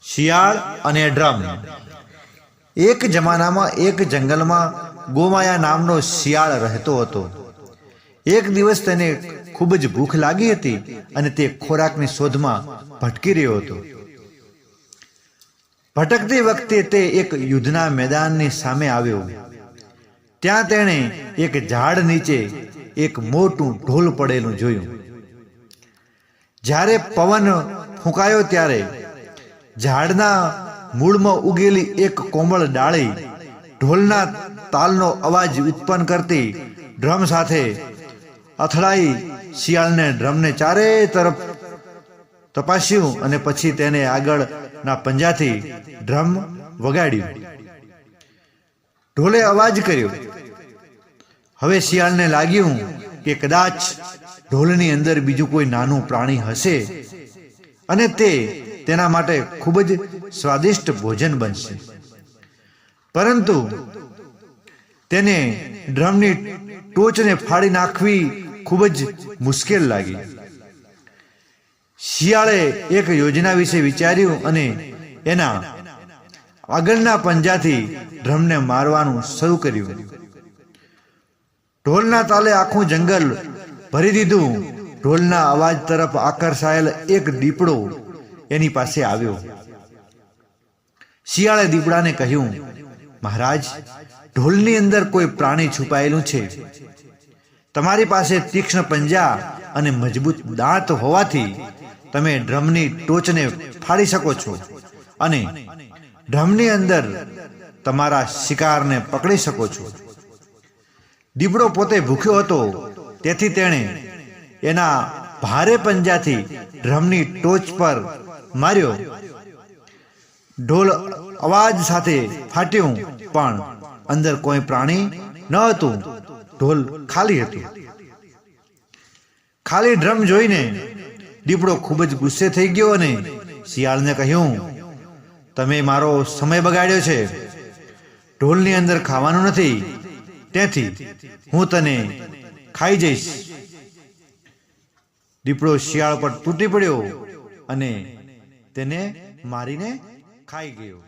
શિયાળ અને ડ્રમ। એક જમાનામાં એક જંગલમાં ગોમાયા નામનો શિયાળ રહેતો હતો। એક દિવસ તેને ખૂબ જ ભૂખ લાગી હતી અને તે ખોરાકની શોધમાં ભટકી રહ્યો હતો। ભટકતી વખતે તે એક યુદ્ધના મેદાનની સામે આવ્યો। ત્યાં તેણે એક ઝાડ નીચે એક મોટું ઢોલ પડેલું જોયું। જ્યારે પવન ફૂંકાયો ત્યારે ઝાડના મૂળમાં ઉગેલી એક કોમળ ડાળી ઢોલના તાલનો અવાજ ઉત્પન્ન કરતી ડ્રમ સાથે અથડાઈ શિયાળને ડ્રમને ચારે તરફ તપાસ્યું અને પછી તેને આગળના પંજાથી ડ્રમ વગાડ્યું। ઢોલે અવાજ કર્યો। હવે શિયાળને લાગ્યું કે કદાચ ઢોલની અંદર બીજું કોઈ નાનું પ્રાણી હશે અને તે તેના માટે ખૂબ જ સ્વાદિષ્ટ ભોજન બનશે, પરંતુ તેને ડ્રમની ટોચને ફાડી નાખવી ખૂબ જ મુશ્કેલ લાગી। શિયાળે એક યોજના વિશે વિચાર્યું અને એના આગળના પંજાથી ડ્રમને મારવાનું શરૂ કર્યું। ઢોલના તાલે આખું જંગલ ભરી દીધું। ઢોલના અવાજ તરફ આકર્ષાયેલ એક દીપડો એની પાસે આવ્યો। શિયાળે દીપડાને કહ્યું, મહારાજ, ઢોલની અંદર કોઈ પ્રાણી છુપાયેલું છે। તમારી પાસે તીક્ષ્ણ પંજા અને મજબૂત દાંત હોવાથી તમે ડ્રમની ટોચને ફાડી શકો છો અને ડ્રમની અંદર તમારા શિકારને પકડી શકો છો। દીપડો પોતે ભૂખ્યો હતો, તેથી તેણે એના ભારે પંજાથી ડ્રમની ટોચ પર માર્યો। ઢોલ અવાજ સાથે ફાટ્યું, પણ અંદર કોઈ પ્રાણી ન હતું। ઢોલ ખાલી હતું। ખાલી ડ્રમ જોઈને દીપડો ખૂબ જ ગુસ્સે થઈ ગયો અને શિયાળને કહ્યું, તમે મારો સમય બગાડ્યો છે। ઢોલની અંદર ખાવાનું નથી, તેથી હું તને ખાઈ જઈશ। દીપડો શિયાળ પર તૂટી પડ્યો અને તેને મારીને ખાઈ ગયો।